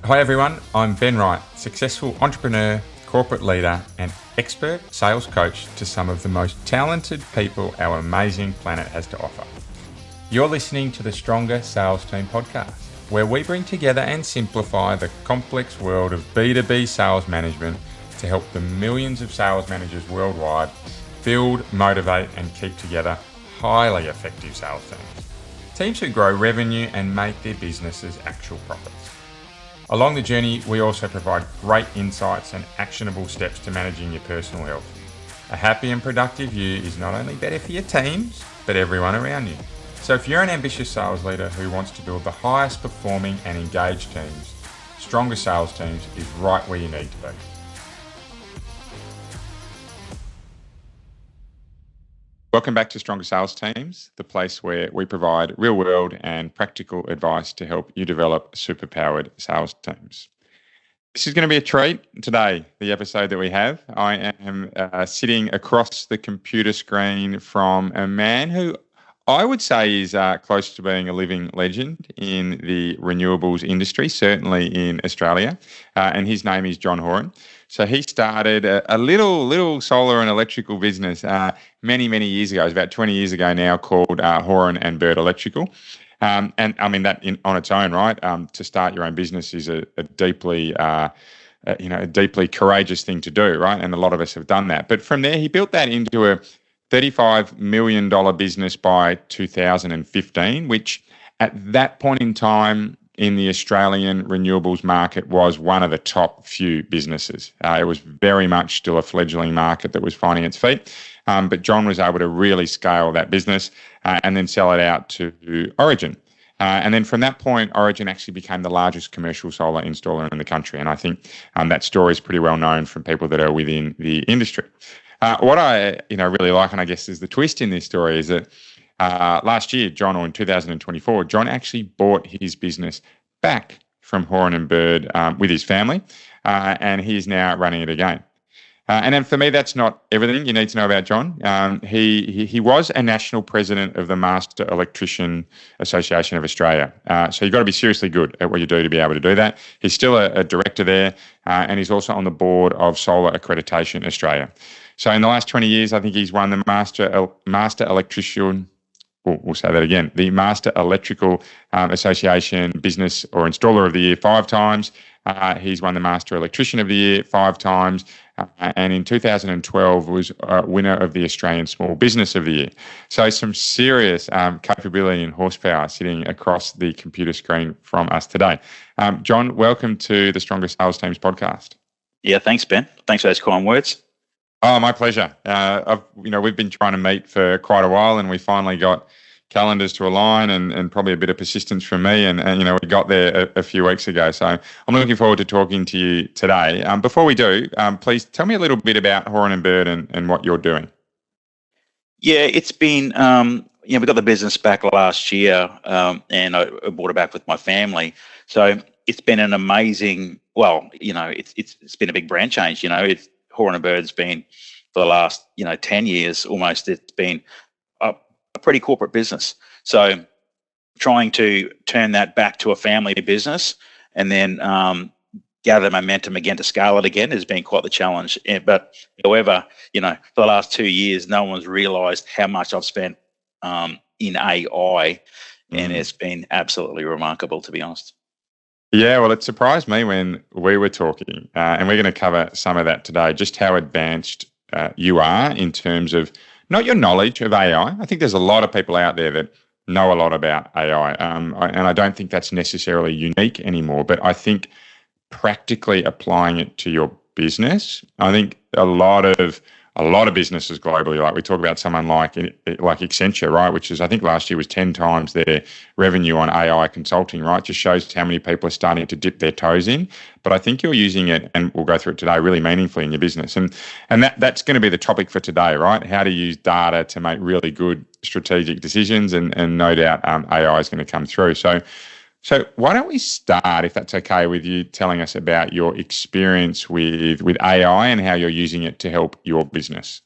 Hi everyone, I'm Ben Wright, successful entrepreneur, corporate leader and expert sales coach to some of the most talented people our amazing planet has to offer. You're listening to the Stronger Sales Team podcast, where we bring together and simplify the complex world of B2B sales management to help the millions of sales managers worldwide build, motivate and keep together highly effective sales teams. Teams who grow revenue and make their businesses actual profits. Along the journey, we also provide great insights and actionable steps to managing your personal health. A happy and productive you is not only better for your teams, but everyone around you. So if you're an ambitious sales leader who wants to build the highest performing and engaged teams, Stronger Sales Teams is right where you need to be. Welcome back to Stronger Sales Teams, the place where we provide real-world and practical advice to help you develop superpowered sales teams. This is going to be a treat today, the episode that we have. I am sitting across the computer screen from a man who I would say is close to being a living legend in the renewables industry, certainly in Australia, and his name is John Horan. So he started a little solar and electrical business many years ago. It was about 20 years ago now, called Horan and Bird Electrical. And I mean that on its own, right? To start your own business is a deeply courageous thing to do, right? And a lot of us have done that. But from there, he built that into a $35 million business by 2015, which at that point in time in the Australian renewables market was one of the top few businesses. It was very much still a fledgling market that was finding its feet. But John was able to really scale that business and then sell it out to Origin. And then from that point, Origin actually became the largest commercial solar installer in the country. And I think that story is pretty well known from people that are within the industry. What I really like, and I guess is the twist in this story, is that last year, John, or in 2024, John actually bought his business back from Horan and Bird with his family, and he's now running it again. And then for me, that's not everything you need to know about John. He was a national president of the Master Electricians Association of Australia. So you've got to be seriously good at what you do to be able to do that. He's still a director there, and he's also on the board of Solar Accreditation Australia. So in the last 20 years, I think he's won the Master Electrician. We'll say that again. The Master Electrical Association Business or Installer of the Year 5 times. He's won the Master Electrician of the Year 5 times. And in 2012 was winner of the Australian Small Business of the Year. So some serious capability and horsepower sitting across the computer screen from us today. John, welcome to the Stronger Sales Teams podcast. Yeah, thanks, Ben. Thanks for those kind words. Oh, my pleasure. We've been trying to meet for quite a while, and we finally got calendars to align and probably a bit of persistence from me. And we got there a few weeks ago. So I'm looking forward to talking to you today. Before we do, please tell me a little bit about Horan and Bird and what you're doing. Yeah, it's been, we got the business back last year and I bought it back with my family. So it's been an amazing, it's been a big brand change. Horan and Bird's been for the last, 10 years almost, it's been a pretty corporate business. So trying to turn that back to a family business and then gather momentum again to scale it again has been quite the challenge. But however, for the last 2 years, no one's realised how much I've spent in AI, and it's been absolutely remarkable, to be honest. Yeah, well, it surprised me when we were talking, and we're going to cover some of that today, just how advanced you are in terms of not your knowledge of AI. I think there's a lot of people out there that know a lot about AI, and I don't think that's necessarily unique anymore, but I think practically applying it to your business, I think a lot of businesses globally, like we talk about someone like Accenture, right, which is I think last year was 10 times their revenue on AI consulting, right? Just shows how many people are starting to dip their toes in. But I think you're using it, and we'll go through it today, really meaningfully in your business. And that's going to be the topic for today, right? How to use data to make really good strategic decisions, and no doubt AI is going to come through. So why don't we start, if that's okay with you, telling us about your experience with AI and how you're using it to help your business?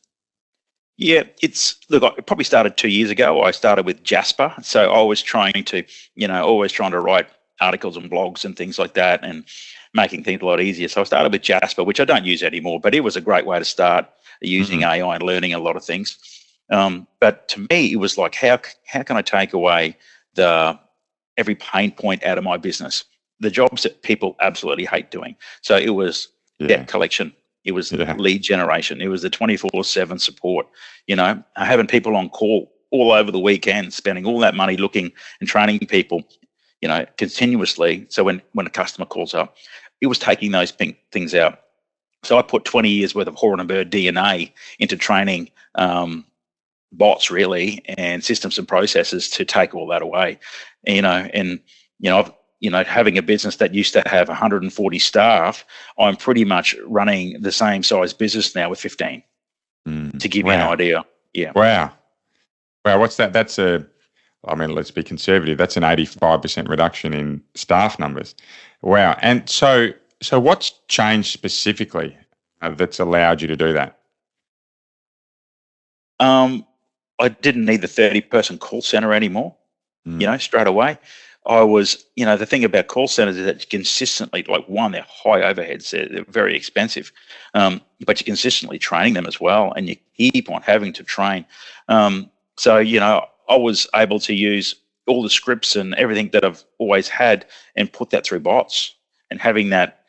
Yeah, I probably started 2 years ago. I started with Jasper. So I was trying to, write articles and blogs and things like that, and making things a lot easier. So I started with Jasper, which I don't use anymore, but it was a great way to start using AI and learning a lot of things. But to me, it was like, how can I take away every pain point out of my business? The jobs that people absolutely hate doing. So it was debt collection. It was lead generation. It was the 24/7 support, having people on call all over the weekend, spending all that money looking and training people, continuously. So when a customer calls up, it was taking those things out. So I put 20 years worth of Horan and Bird DNA into training bots, really, and systems and processes to take all that away. Having a business that used to have 140 staff, I'm pretty much running the same size business now with 15. To give you an idea. Yeah. Wow. What's that? Let's be conservative. That's an 85% reduction in staff numbers. Wow. And so what's changed specifically that's allowed you to do that? I didn't need the 30-person call center anymore, straight away. I was, the thing about call centers is that you consistently, they're high overheads, they're very expensive, but you're consistently training them as well, and you keep on having to train. So, I was able to use all the scripts and everything that I've always had and put that through bots, and having that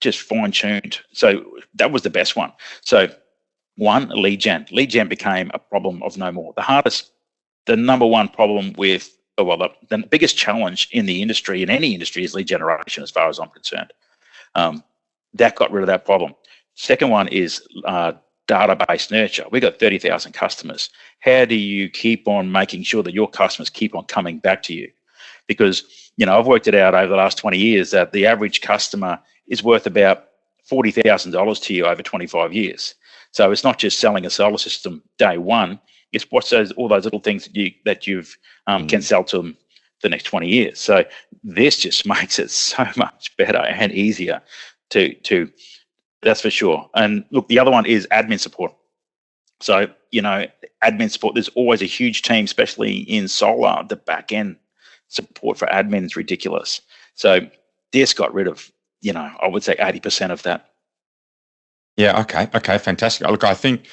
just fine-tuned. So that was the best one. So one, lead gen. Lead gen became a problem of no more. The number one problem with, the biggest challenge in the industry, in any industry, is lead generation, as far as I'm concerned. That got rid of that problem. Second one is database nurture. We got 30,000 customers. How do you keep on making sure that your customers keep on coming back to you? Because, I've worked it out over the last 20 years that the average customer is worth about $40,000 to you over 25 years. So it's not just selling a solar system day one. It's what's all those little things that you've can sell to them the next 20 years. So this just makes it so much better and easier to that's for sure. And look, the other one is admin support. So, admin support, there's always a huge team, especially in solar. The back end support for admin is ridiculous. So this got rid of, I would say 80% of that. Yeah. Okay. Fantastic. Look, I think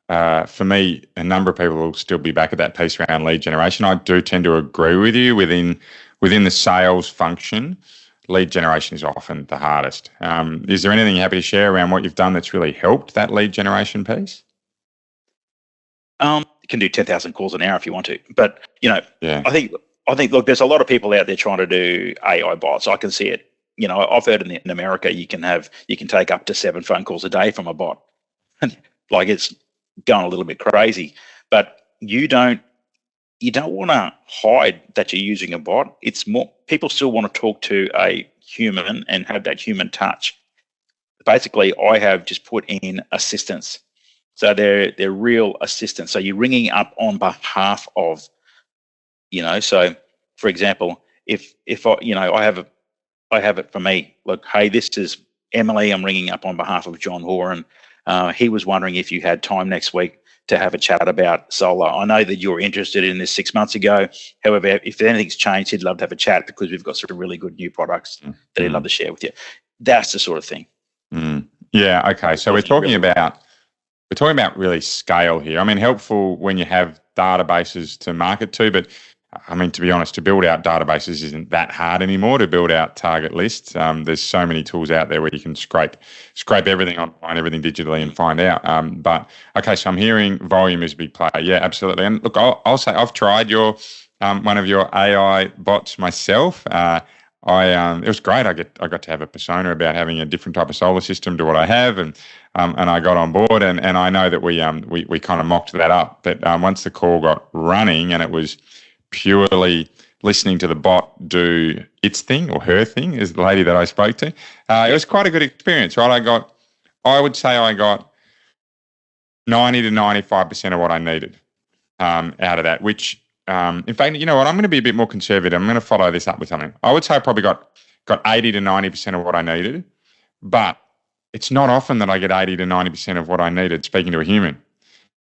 for me, a number of people will still be back at that piece around lead generation. I do tend to agree with you within the sales function. Lead generation is often the hardest. Is there anything you're happy to share around what you've done that's really helped that lead generation piece? You can do 10,000 calls an hour if you want to, but I think look, there's a lot of people out there trying to do AI bots. I can see it. I've heard in America you can take up to 7 phone calls a day from a bot. It's going a little bit crazy, but you don't want to hide that you're using a bot. It's more, people still want to talk to a human and have that human touch. Basically, I have just put in assistants. So they're real assistants. So you're ringing up on behalf of, so for example, if I have it for me, look, hey, this is Emily, I'm ringing up on behalf of John Horan. He was wondering if you had time next week to have a chat about solar. I know that you were interested in this 6 months ago. However, if anything's changed, he'd love to have a chat because we've got some really good new products that he'd love to share with you. That's the sort of thing. Yeah. Okay. So we're talking about really scale here. I mean, helpful when you have databases to market to, but I mean, to be honest, to build out databases isn't that hard anymore. To build out target lists, there's so many tools out there where you can scrape everything online, everything digitally, and find out. But okay, so I'm hearing volume is a big player. Yeah, absolutely. And look, I'll say I've tried your one of your AI bots myself. It was great. I got to have a persona about having a different type of solar system to what I have, and I got on board. And I know that we kind of mocked that up. But once the call got running, and it was purely listening to the bot do its thing or her thing, is the lady that I spoke to. It was quite a good experience, right? I would say I got 90 to 95% of what I needed out of that, which, in fact, you know what, I'm going to be a bit more conservative. I'm going to follow this up with something. I would say I probably got 80 to 90% of what I needed, but it's not often that I get 80 to 90% of what I needed speaking to a human.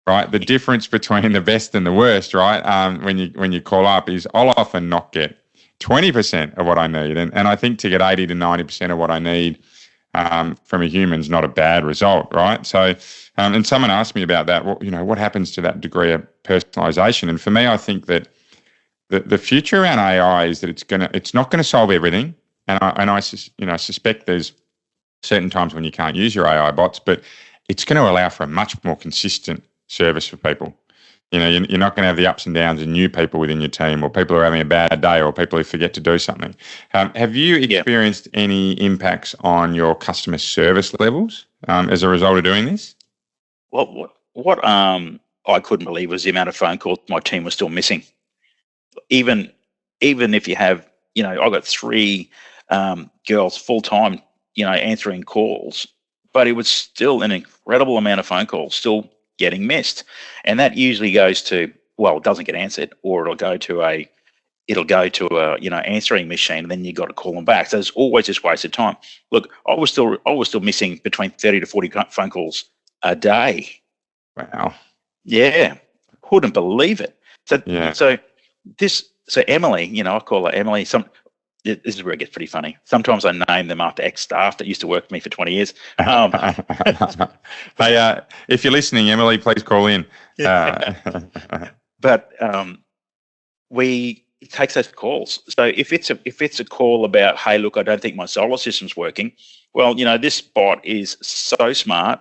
Right, the difference between the best and the worst, right? When you call up is I'll often not get 20% of what I need. And I think to get 80 to 90% of what I need from a human's not a bad result, right? So, and someone asked me about that. What happens to that degree of personalization? And for me, I think that the future around AI is that it's not gonna solve everything. And I suspect there's certain times when you can't use your AI bots, but it's going to allow for a much more consistent service for people. You're not going to have the ups and downs of new people within your team, or people who are having a bad day, or people who forget to do something. Have you experienced any impacts on your customer service levels as a result of doing this? What I couldn't believe was the amount of phone calls my team was still missing. Even if you have, I've got 3 girls full time, answering calls, but it was still an incredible amount of phone calls still getting missed. And that usually goes to, it doesn't get answered, or it'll go to a answering machine, and then you got to call them back. So there's always this wasted time. Look, I was still missing between 30 to 40 phone calls a day. Wow. Yeah. Couldn't believe it. So Emily, I call her Emily. This is where it gets pretty funny. Sometimes I name them after ex-staff that used to work for me for 20 years. Hey, if you're listening, Emily, please call in. But it takes those calls. So if it's a call about, hey, look, I don't think my solar system's working. Well, this bot is so smart.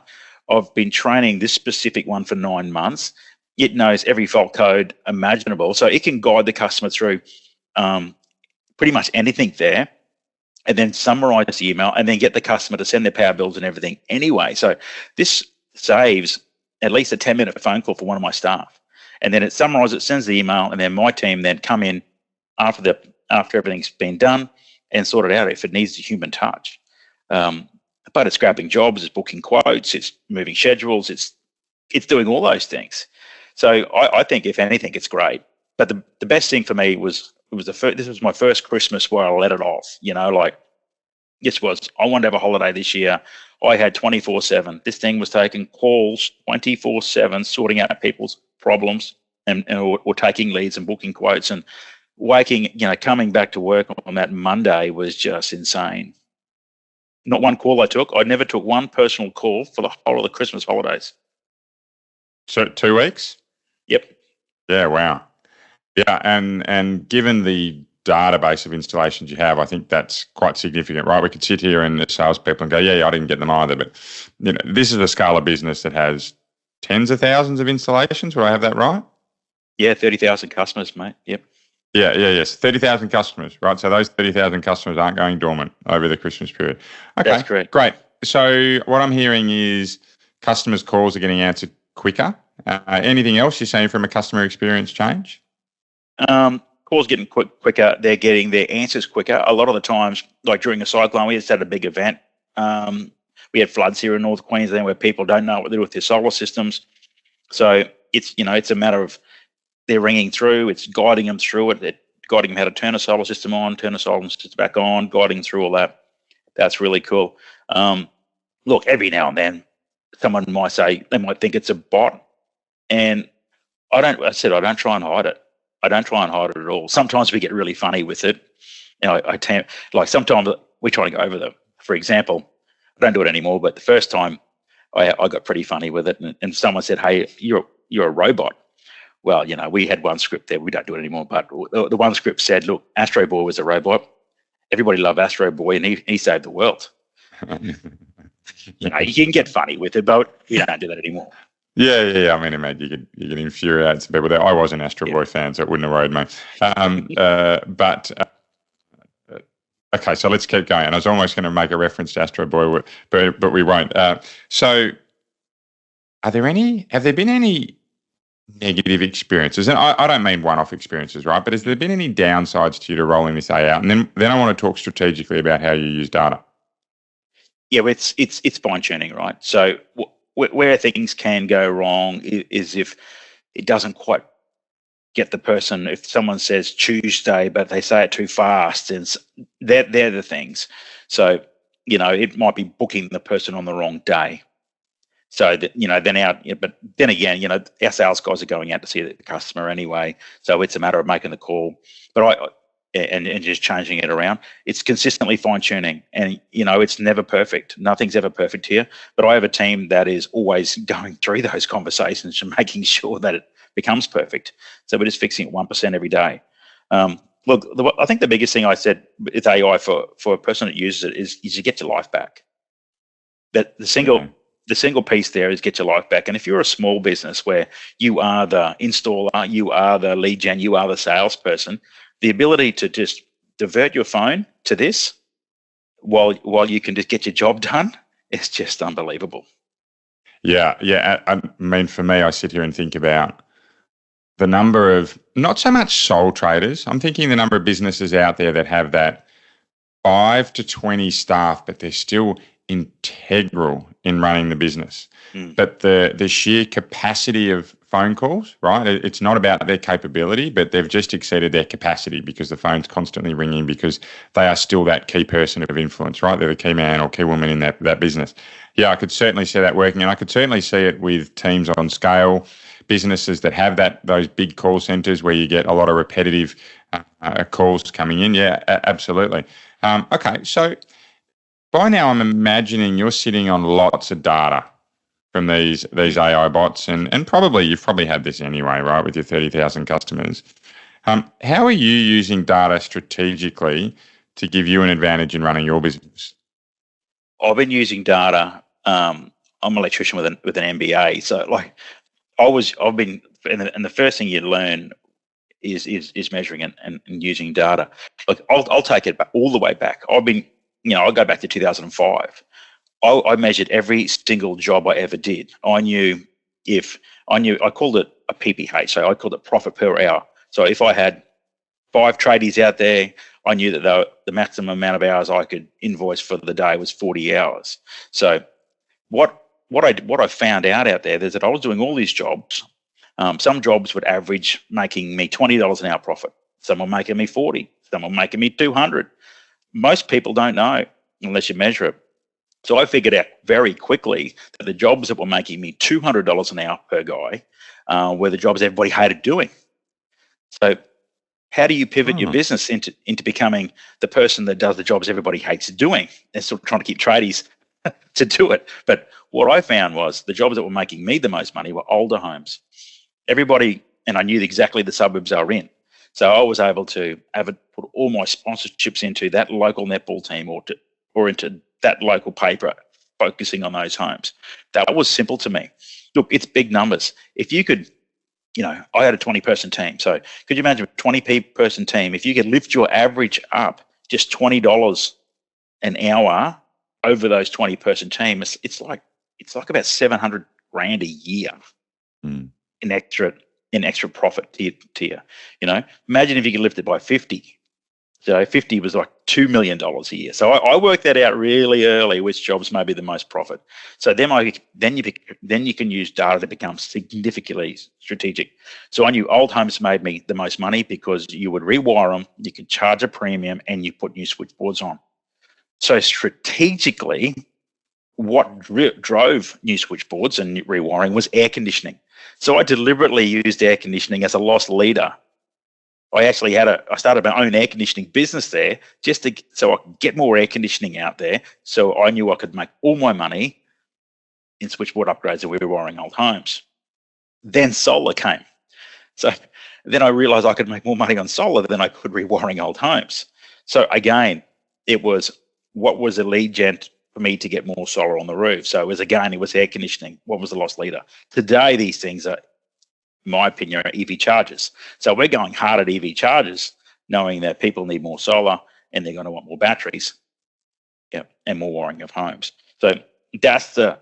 I've been training this specific one for 9 months. It knows every fault code imaginable, so it can guide the customer through pretty much anything there, and then summarize the email, and then get the customer to send their power bills and everything anyway. So this saves at least a 10-minute phone call for one of my staff, and then it summarizes, it sends the email, and then my team then come in after everything's been done and sort it out if it needs a human touch. But it's grabbing jobs, it's booking quotes, it's moving schedules, it's doing all those things. So I think, if anything, it's great. But the best thing for me was this was my first Christmas where I let it off. I wanted to have a holiday this year. I had 24/7. This thing was taking calls 24/7, sorting out people's problems or taking leads and booking quotes, and coming back to work on that Monday was just insane. Not one call I took. I never took one personal call for the whole of the Christmas holidays. So 2 weeks? Yep. Yeah, wow. Yeah, and given the database of installations you have, I think that's quite significant, right? We could sit here and the salespeople and go, yeah, I didn't get them either. But this is a scale of business that has tens of thousands of installations. Would I have that right? Yeah, 30,000 customers, mate. Yep. Yes. 30,000 customers, right? So those 30,000 customers aren't going dormant over the Christmas period. Okay, that's correct. Great. So what I'm hearing is customers' calls are getting answered quicker. Anything else you're saying from a customer experience change? Calls getting quicker. They're getting their answers quicker. A lot of the times, like during a cyclone, we just had a big event. We had floods here in North Queensland where people don't know what to do with their solar systems. So it's a matter of they're ringing through. It's guiding them through it. They're guiding them how to turn a solar system on, turn a solar system back on, guiding through all that. That's really cool. Look, every now and then, someone might say they might think it's a bot, and I don't try and hide it. I don't try and hide it at all. Sometimes we get really funny with it. Sometimes we try to go over them. For example, I don't do it anymore, but the first time I got pretty funny with it, and someone said, "Hey, you're a robot." Well, we had one script there. We don't do it anymore, but the one script said, "Look, Astro Boy was a robot. Everybody loved Astro Boy, and he saved the world." You can get funny with it, but we don't do that anymore. Yeah. I mean, mate, you could infuriate some people there. I was an Astro Boy fan, so it wouldn't have worried me. Okay, so let's keep going. I was almost going to make a reference to Astro Boy, but we won't. So, have there been any negative experiences? And I don't mean one-off experiences, right? But has there been any downsides to you to rolling this AI out? And then I want to talk strategically about how you use data. Yeah, it's fine-tuning, right? So where things can go wrong is if it doesn't quite get the person. If someone says Tuesday, but they say it too fast, and they're the things. So it might be booking the person on the wrong day. So that but then again, our sales guys are going out to see the customer anyway. So it's a matter of making the call. But and just changing it around. It's consistently fine tuning, and it's never perfect. Nothing's ever perfect here, but I have a team that is always going through those conversations and making sure that it becomes perfect. So we're just fixing it 1% every day. Look, I think the biggest thing I said with AI for a person that uses it is you get your life back. That the single piece there is get your life back. And if you're a small business where you are the installer, you are the lead gen, you are the salesperson, the ability to just divert your phone to this while you can just get your job done is just unbelievable. Yeah. I mean, for me, I sit here and think about the number of, not so much sole traders. I'm thinking the number of businesses out there that have that 5 to 20 staff, but they're still integral in running the business. But the sheer capacity of phone calls, right? It's not about their capability, but they've just exceeded their capacity because the phone's constantly ringing because they are still that key person of influence, right? They're the key man or key woman in that business. Yeah, I could certainly see that working, and I could certainly see it with teams on scale, businesses that have those big call centers where you get a lot of repetitive calls coming in. Yeah, absolutely. Okay, so by now I'm imagining you're sitting on lots of data from these AI bots, and you've probably had this anyway, right, with your 30,000 customers. How are you using data strategically to give you an advantage in running your business? I've been using data. I'm an electrician with an MBA, so like I've been, and the first thing you learn is measuring and using data. Like I'll take it back all the way back. I've been, I'll go back to 2005. I measured every single job I ever did. I called it a PPH, so I called it profit per hour. So if I had 5 tradies out there, I knew that the maximum amount of hours I could invoice for the day was 40 hours. So what I found out there is that I was doing all these jobs. Some jobs would average making me $20 an hour profit. Some were making me 40. Some were making me 200. Most people don't know unless you measure it. So I figured out very quickly that the jobs that were making me $200 an hour per guy were the jobs everybody hated doing. So how do you pivot your business into becoming the person that does the jobs everybody hates doing? They're still trying to keep tradies to do it. But what I found was the jobs that were making me the most money were older homes. Everybody, and I knew exactly the suburbs I were in. So I was able to put all my sponsorships into that local netball team or into that local paper, focusing on those homes. That was simple to me. Look, it's big numbers. If you could, I had a 20-person team. So could you imagine a 20-person team? If you could lift your average up just $20 an hour over those 20-person teams, it's like about $700,000 a year in extra profit to you. Imagine if you could lift it by 50. So 50 was like $2 million a year. So I worked that out really early, which jobs may be the most profit. So then you can use data to become significantly strategic. So I knew old homes made me the most money because you would rewire them, you could charge a premium, and you put new switchboards on. So strategically, what drove new switchboards and rewiring was air conditioning. So I deliberately used air conditioning as a loss leader. I started my own air conditioning business there so I could get more air conditioning out there. So I knew I could make all my money in switchboard upgrades and rewiring old homes. Then solar came. So then I realized I could make more money on solar than I could rewiring old homes. So again, it was what was the lead gen for me to get more solar on the roof. So it was air conditioning. What was the loss leader? Today, these things are, in my opinion, are EV chargers. So we're going hard at EV chargers, knowing that people need more solar and they're going to want more batteries, and more wiring of homes. So that's the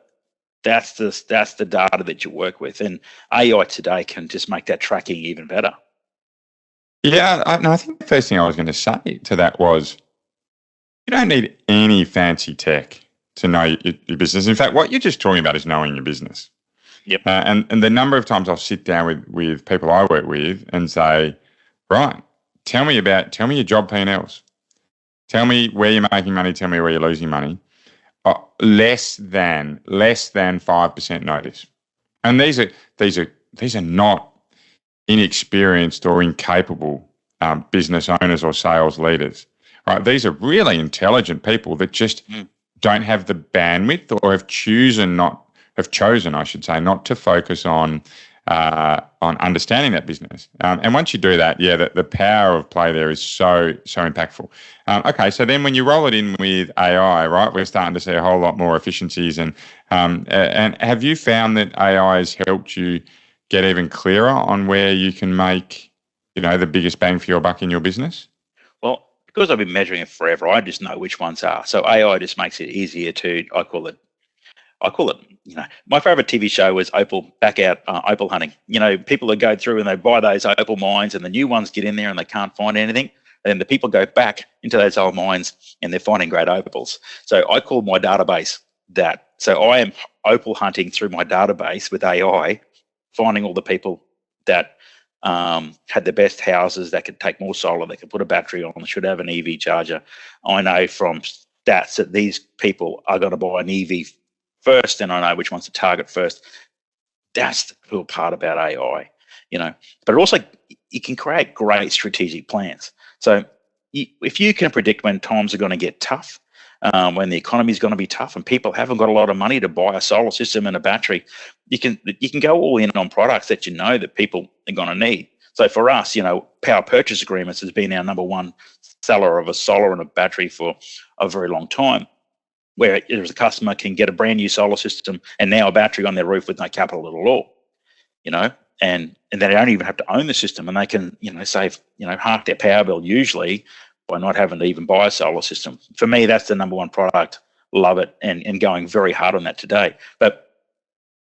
data that you work with, and AI today can just make that tracking even better. Yeah, I think the first thing I was going to say to that was, you don't need any fancy tech to know your business. In fact, what you're just talking about is knowing your business. Yep. And the number of times I'll sit down with people I work with and say, right, tell me your job P&Ls. Tell me where you're making money. Tell me where you're losing money. Less than 5% notice. And these are not inexperienced or incapable business owners or sales leaders. Right? These are really intelligent people that just don't have the bandwidth or have chosen, I should say, not to focus on understanding that business. And once you do that, the power of play there is so impactful. Okay, so then when you roll it in with AI, right, we're starting to see a whole lot more efficiencies. And have you found that AI has helped you get even clearer on where you can make, the biggest bang for your buck in your business? Well, because I've been measuring it forever, I just know which ones are. So AI just makes it easier to, I call it, my favorite TV show was opal hunting. People that go through and they buy those opal mines and the new ones get in there and they can't find anything. And then the people go back into those old mines and they're finding great opals. So I call my database that. So I am opal hunting through my database with AI, finding all the people that had the best houses that could take more solar, they could put a battery on, should have an EV charger. I know from stats that these people are going to buy an EV first, and I know which ones to target first. That's the cool part about AI, But also, you can create great strategic plans. So if you can predict when times are going to get tough, when the economy is going to be tough and people haven't got a lot of money to buy a solar system and a battery, you can go all in on products that that people are going to need. So for us, power purchase agreements has been our number one seller of a solar and a battery for a very long time, where a customer can get a brand new solar system and now a battery on their roof with no capital at all, and they don't even have to own the system, and they can, save, half their power bill usually by not having to even buy a solar system. For me, that's the number one product. Love it, and going very hard on that today. But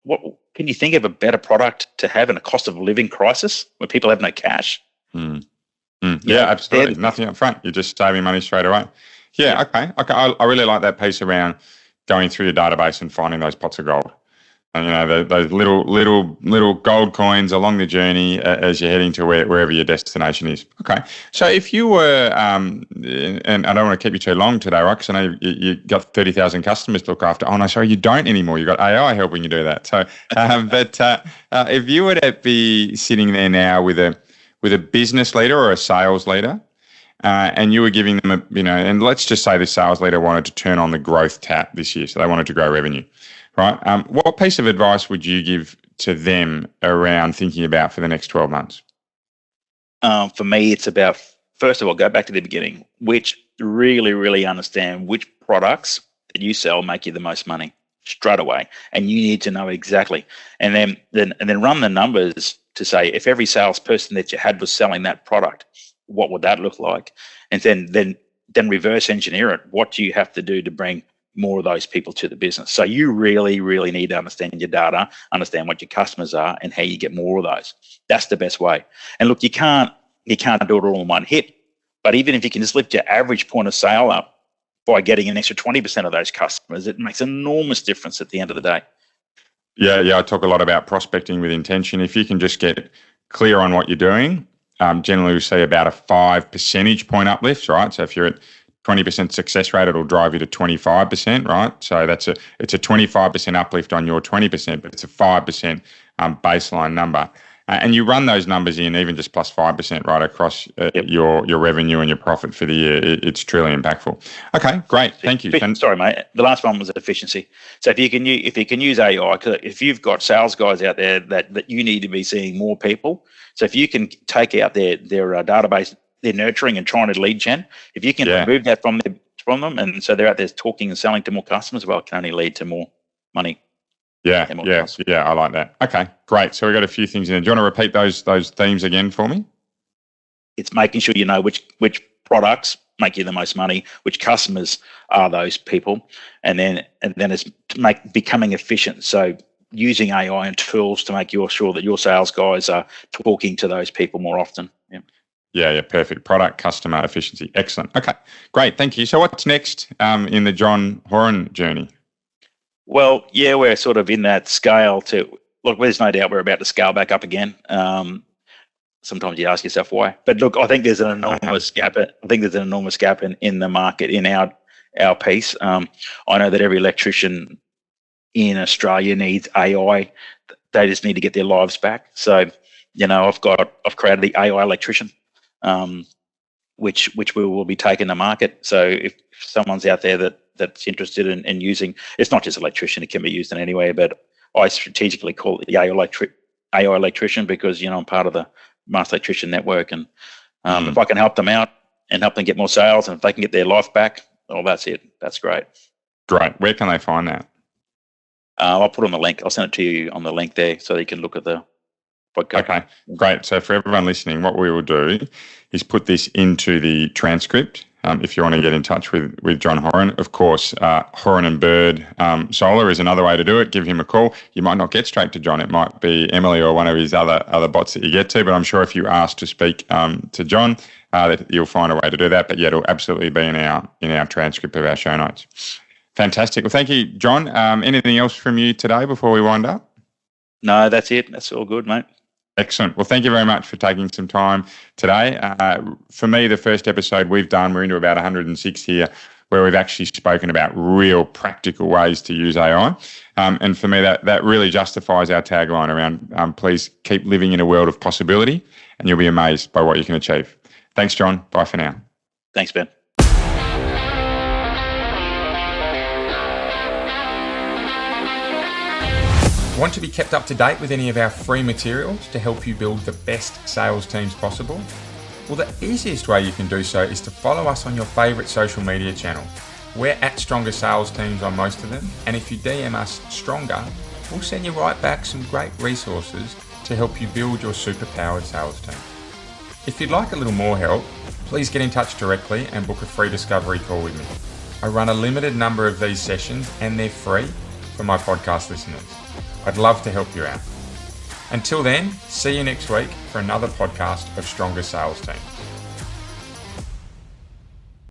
what can you think of a better product to have in a cost of living crisis where people have no cash? Yeah, absolutely. Nothing up front. You're just saving money straight away. Yeah. Okay. I really like that piece around going through your database and finding those pots of gold. And those little gold coins along the journey as you're heading to wherever your destination is. Okay, so if you were, and I don't want to keep you too long today, right? Because I know you got 30,000 customers to look after. Oh no, sorry, you don't anymore. You've got AI helping you do that. So, but if you were to be sitting there now with a business leader or a sales leader, and you were giving them and let's just say the sales leader wanted to turn on the growth tap this year, so they wanted to grow revenue. Right. What piece of advice would you give to them around thinking about for the next 12 months? For me, it's about, first of all, go back to the beginning, which really understand which products that you sell make you the most money straight away. And you need to know exactly. And then run the numbers to say, if every salesperson that you had was selling that product, what would that look like? And then reverse engineer it. What do you have to do to bring more of those people to the business? So you really need to understand your data, understand what your customers are, and how you get more of those. That's the best way. And look, you can't do it all in one hit, but even if you can just lift your average point of sale up by getting an extra 20% of those customers, it makes an enormous difference at the end of the day. Yeah. I talk a lot about prospecting with intention. If you can just get clear on what you're doing, generally we see about a 5 percentage point uplift, right? So if you're at 20% success rate, it'll drive you to 25%, right? So it's a 25% uplift on your 20%, but it's a 5% baseline number. And you run those numbers in, even just plus 5%, right, across your revenue and your profit for the year. It's truly impactful. Okay, great. Thank you. Sorry, mate. The last one was efficiency. So if you can use AI, if you've got sales guys out there that you need to be seeing more people, so if you can take out their database, they're nurturing and trying to lead gen. If you can remove that from them, and so they're out there talking and selling to more customers, well, it can only lead to more money. Yeah, I like that. Okay, great. So we've got a few things in there. Do you want to repeat those themes again for me? It's making sure you know which products make you the most money, which customers are those people, and then it's becoming efficient. So using AI and tools to make sure that your sales guys are talking to those people more often. Yeah, perfect. Product, customer, efficiency. Excellent. Okay, great. Thank you. So what's next in the John Horan journey? Well, yeah, we're sort of in that scale to, look, there's no doubt we're about to scale back up again. Sometimes you ask yourself why. But look, I think there's an enormous gap. In the market in our piece. I know that every electrician in Australia needs AI. They just need to get their lives back. So, I've created the AI electrician. which we will be taking to market. So if someone's out there that's interested in using, it's not just electrician, it can be used in anywhere, but I strategically call it the AI electrician because, I'm part of the Master Electrician Network, and if I can help them out and help them get more sales, and if they can get their life back, that's it. That's great. Great. Where can they find that? I'll put on the link. I'll send it to you on the link there so you can look at the podcast. Okay, great. So for everyone listening, what we will do is put this into the transcript. If you want to get in touch with John Horan, of course, Horan and Bird Solar is another way to do it. Give him a call. You might not get straight to John. It might be Emily or one of his other bots that you get to. But I'm sure if you ask to speak to John, that you'll find a way to do that. But yeah, it'll absolutely be in our transcript of our show notes. Fantastic. Well, thank you, John. Anything else from you today before we wind up? No, that's it. That's all good, mate. Excellent. Well, thank you very much for taking some time today. For me, the first episode we've done, we're into about 106 here, where we've actually spoken about real practical ways to use AI. And for me, that really justifies our tagline around please keep living in a world of possibility, and you'll be amazed by what you can achieve. Thanks, John. Bye for now. Thanks, Ben. Want to be kept up to date with any of our free materials to help you build the best sales teams possible? Well, the easiest way you can do so is to follow us on your favourite social media channel. We're at Stronger Sales Teams on most of them, and if you DM us Stronger, we'll send you right back some great resources to help you build your superpowered sales team. If you'd like a little more help, please get in touch directly and book a free discovery call with me. I run a limited number of these sessions and they're free for my podcast listeners. I'd love to help you out. Until then, see you next week for another podcast of Stronger Sales Teams.